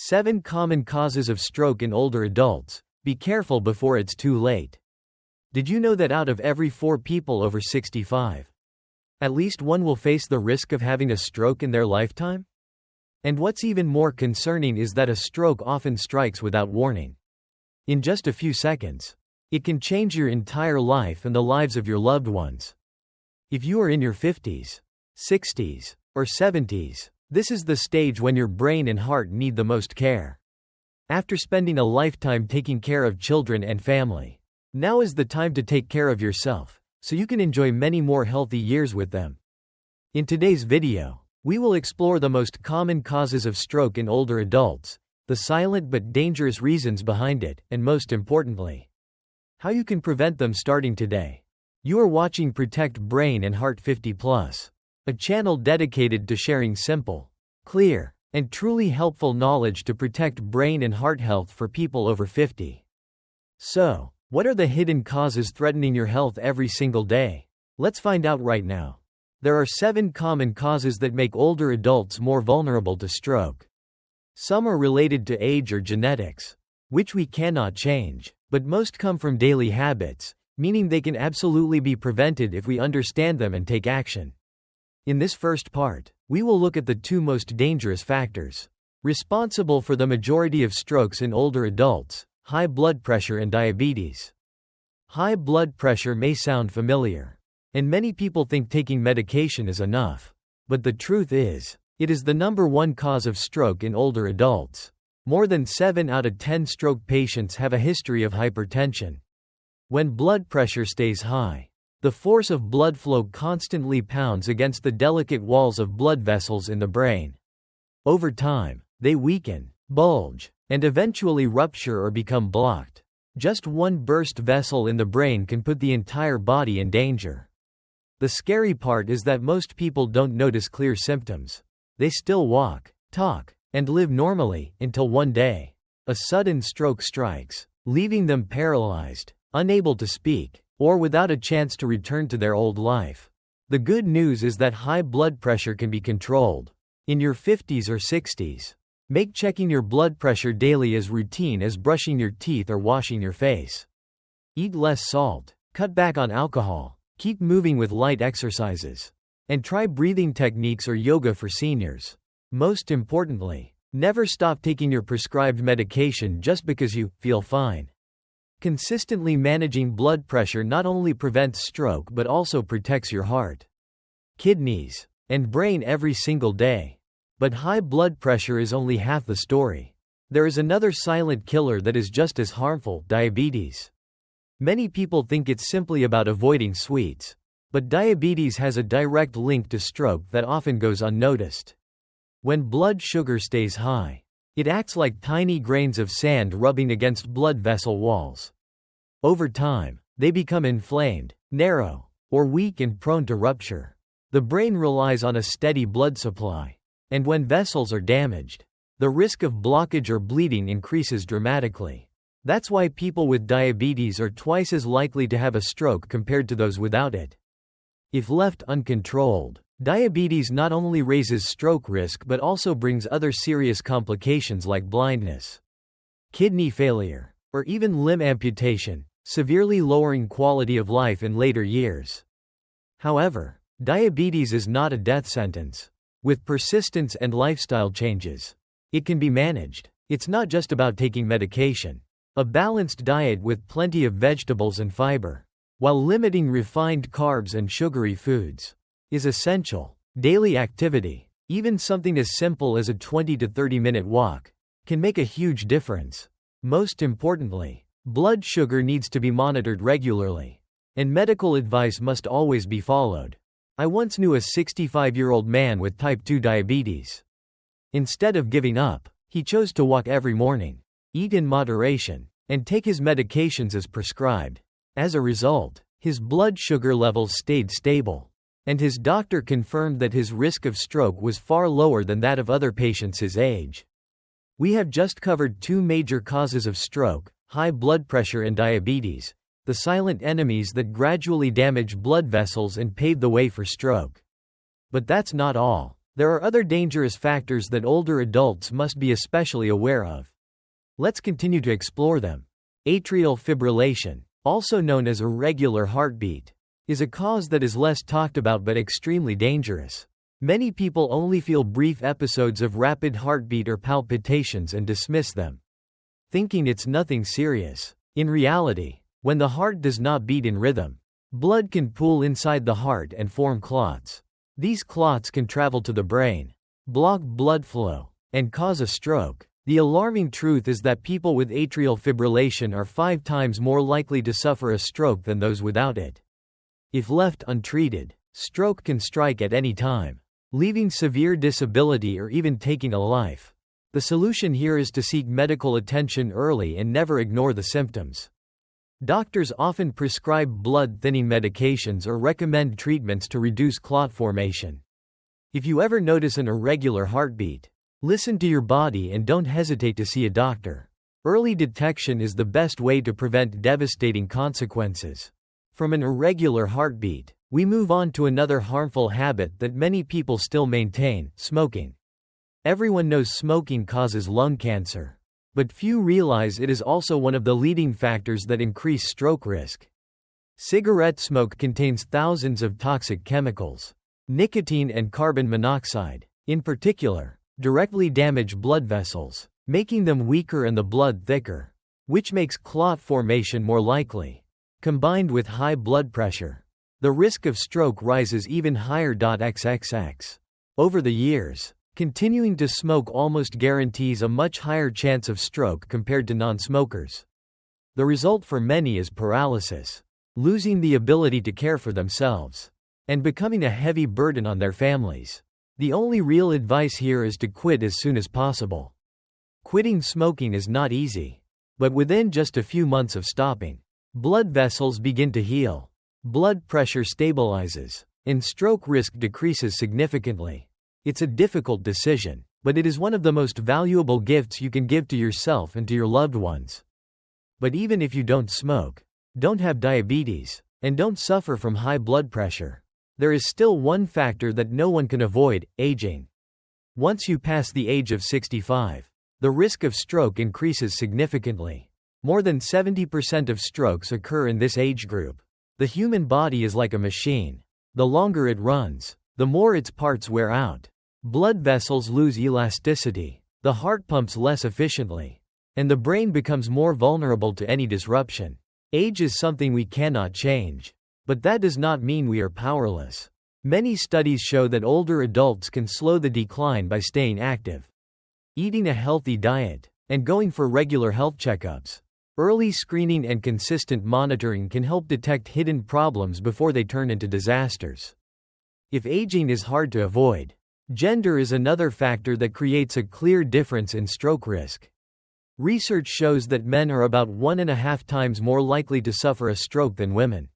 7 Common Causes of Stroke in Older Adults. Be careful before it's too late. Did you know that out of every 4 people over 65, at least one will face the risk of having a stroke in their lifetime? And what's even more concerning is that a stroke often strikes without warning. In just a few seconds, it can change your entire life and the lives of your loved ones. If you are in your 50s, 60s, or 70s, this is the stage when your brain and heart need the most care. After spending a lifetime taking care of children and family, now is the time to take care of yourself, so you can enjoy many more healthy years with them. In today's video, we will explore the most common causes of stroke in older adults, the silent but dangerous reasons behind it, and most importantly, how you can prevent them starting today. You are watching Protect Brain and Heart 50+, a channel dedicated to sharing simple, clear, and truly helpful knowledge to protect brain and heart health for people over 50. So, what are the hidden causes threatening your health every single day? Let's find out right now. There are 7 common causes that make older adults more vulnerable to stroke. Some are related to age or genetics, which we cannot change, but most come from daily habits, meaning they can absolutely be prevented if we understand them and take action. In this first part, we will look at the 2 most dangerous factors responsible for the majority of strokes in older adults: high blood pressure and diabetes. High blood pressure may sound familiar, and many people think taking medication is enough. But the truth is, it is the #1 cause of stroke in older adults. More than 7 out of 10 stroke patients have a history of hypertension. When blood pressure stays high, the force of blood flow constantly pounds against the delicate walls of blood vessels in the brain. Over time, they weaken, bulge, and eventually rupture or become blocked. Just one burst vessel in the brain can put the entire body in danger. The scary part is that most people don't notice clear symptoms. They still walk, talk, and live normally, until one day, a sudden stroke strikes, leaving them paralyzed, unable to speak, or without a chance to return to their old life. The good news is that high blood pressure can be controlled. In your 50s or 60s, make checking your blood pressure daily as routine as brushing your teeth or washing your face. Eat less salt, cut back on alcohol, keep moving with light exercises, and try breathing techniques or yoga for seniors. Most importantly, never stop taking your prescribed medication just because you feel fine. Consistently managing blood pressure not only prevents stroke but also protects your heart, kidneys, and brain every single day. But high blood pressure is only half the story. There is another silent killer that is just as harmful: diabetes. Many people think it's simply about avoiding sweets, but diabetes has a direct link to stroke that often goes unnoticed. When blood sugar stays high, it acts like tiny grains of sand rubbing against blood vessel walls. Over time, they become inflamed, narrow, or weak and prone to rupture. The brain relies on a steady blood supply, and when vessels are damaged, the risk of blockage or bleeding increases dramatically. That's why people with diabetes are twice as likely to have a stroke compared to those without it. If left uncontrolled, diabetes not only raises stroke risk but also brings other serious complications like blindness, kidney failure, or even limb amputation, severely lowering quality of life in later years. However, diabetes is not a death sentence. With persistence and lifestyle changes, it can be managed. It's not just about taking medication. A balanced diet with plenty of vegetables and fiber, while limiting refined carbs and sugary foods, is essential. Daily activity, even something as simple as a 20 to 30-minute walk, can make a huge difference. Most importantly, blood sugar needs to be monitored regularly, and medical advice must always be followed. I once knew a 65-year-old man with type 2 diabetes. Instead of giving up, he chose to walk every morning, eat in moderation, and take his medications as prescribed. As a result, his blood sugar levels stayed stable, and his doctor confirmed that his risk of stroke was far lower than that of other patients his age. We have just covered 2 major causes of stroke: high blood pressure and diabetes, the silent enemies that gradually damage blood vessels and pave the way for stroke. But that's not all. There are other dangerous factors that older adults must be especially aware of. Let's continue to explore them. Atrial fibrillation, also known as irregular heartbeat, is a cause that is less talked about but extremely dangerous. Many people only feel brief episodes of rapid heartbeat or palpitations and dismiss them, thinking it's nothing serious. In reality, when the heart does not beat in rhythm, blood can pool inside the heart and form clots. These clots can travel to the brain, block blood flow, and cause a stroke. The alarming truth is that people with atrial fibrillation are 5 times more likely to suffer a stroke than those without it. If left untreated, stroke can strike at any time, leaving severe disability or even taking a life. The solution here is to seek medical attention early and never ignore the symptoms. Doctors often prescribe blood-thinning medications or recommend treatments to reduce clot formation. If you ever notice an irregular heartbeat, listen to your body and don't hesitate to see a doctor. Early detection is the best way to prevent devastating consequences. From an irregular heartbeat, we move on to another harmful habit that many people still maintain: smoking. Everyone knows smoking causes lung cancer, but few realize it is also one of the leading factors that increase stroke risk. Cigarette smoke contains thousands of toxic chemicals. Nicotine and carbon monoxide, in particular, directly damage blood vessels, making them weaker and the blood thicker, which makes clot formation more likely. Combined with high blood pressure, the risk of stroke rises even higher. XXX. Over the years, continuing to smoke almost guarantees a much higher chance of stroke compared to non-smokers. The result for many is paralysis, losing the ability to care for themselves, and becoming a heavy burden on their families. The only real advice here is to quit as soon as possible. Quitting smoking is not easy, but within just a few months of stopping, blood vessels begin to heal, blood pressure stabilizes, and stroke risk decreases significantly. It's a difficult decision, but it is one of the most valuable gifts you can give to yourself and to your loved ones. But even if you don't smoke, don't have diabetes, and don't suffer from high blood pressure, there is still one factor that no one can avoid: aging. Once you pass the age of 65, the risk of stroke increases significantly. More than 70% of strokes occur in this age group. The human body is like a machine. The longer it runs, the more its parts wear out. Blood vessels lose elasticity, the heart pumps less efficiently, and the brain becomes more vulnerable to any disruption. Age is something we cannot change, but that does not mean we are powerless. Many studies show that older adults can slow the decline by staying active, eating a healthy diet, and going for regular health checkups. Early screening and consistent monitoring can help detect hidden problems before they turn into disasters. If aging is hard to avoid, gender is another factor that creates a clear difference in stroke risk. Research shows that men are about 1.5 times more likely to suffer a stroke than women.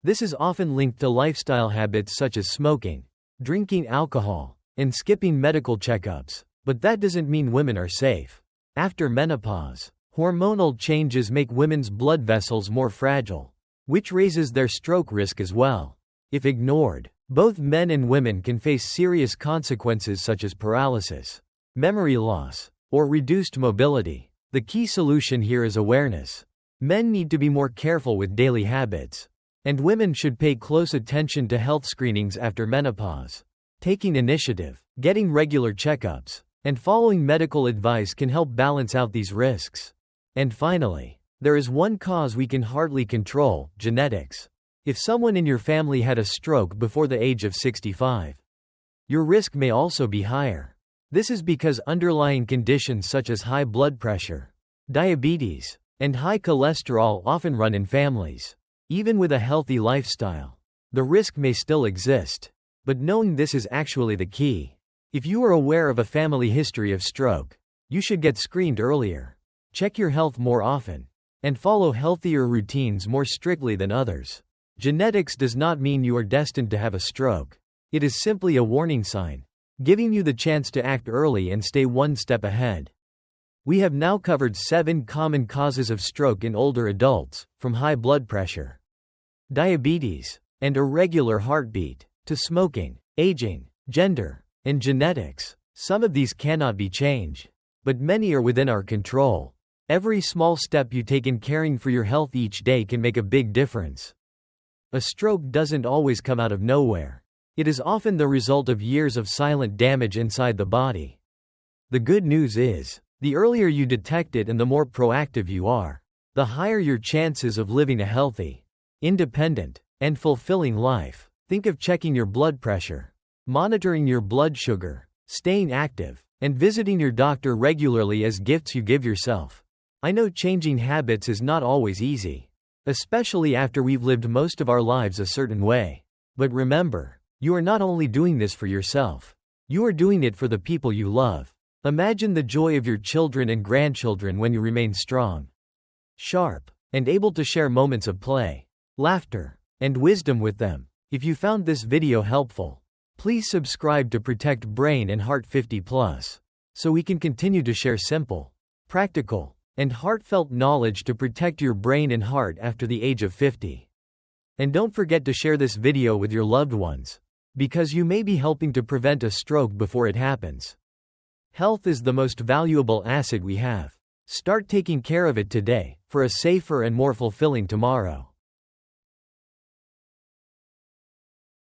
This is often linked to lifestyle habits such as smoking, drinking alcohol, and skipping medical checkups, but that doesn't mean women are safe. After menopause, hormonal changes make women's blood vessels more fragile, which raises their stroke risk as well. If ignored, both men and women can face serious consequences such as paralysis, memory loss, or reduced mobility. The key solution here is awareness. Men need to be more careful with daily habits, and women should pay close attention to health screenings after menopause. Taking initiative, getting regular checkups, and following medical advice can help balance out these risks. And finally, there is one cause we can hardly control: genetics. If someone in your family had a stroke before the age of 65, your risk may also be higher. This is because underlying conditions such as high blood pressure, diabetes, and high cholesterol often run in families. Even with a healthy lifestyle, the risk may still exist. But knowing this is actually the key. If you are aware of a family history of stroke, you should get screened earlier, check your health more often, and follow healthier routines more strictly than others. Genetics does not mean you are destined to have a stroke. It is simply a warning sign, giving you the chance to act early and stay one step ahead. We have now covered 7 common causes of stroke in older adults, from high blood pressure, diabetes, and irregular heartbeat, to smoking, aging, gender, and genetics. Some of these cannot be changed, but many are within our control. Every small step you take in caring for your health each day can make a big difference. A stroke doesn't always come out of nowhere. It is often the result of years of silent damage inside the body. The good news is, the earlier you detect it and the more proactive you are, the higher your chances of living a healthy, independent, and fulfilling life. Think of checking your blood pressure, monitoring your blood sugar, staying active, and visiting your doctor regularly as gifts you give yourself. I know changing habits is not always easy, especially after we've lived most of our lives a certain way. But remember, you are not only doing this for yourself, you are doing it for the people you love. Imagine the joy of your children and grandchildren when you remain strong, sharp, and able to share moments of play, laughter, and wisdom with them. If you found this video helpful, please subscribe to Protect Brain and Heart 50+, so we can continue to share simple, practical, and heartfelt knowledge to protect your brain and heart after the age of 50. And don't forget to share this video with your loved ones, because you may be helping to prevent a stroke before it happens. Health is the most valuable asset we have. Start taking care of it today, for a safer and more fulfilling tomorrow.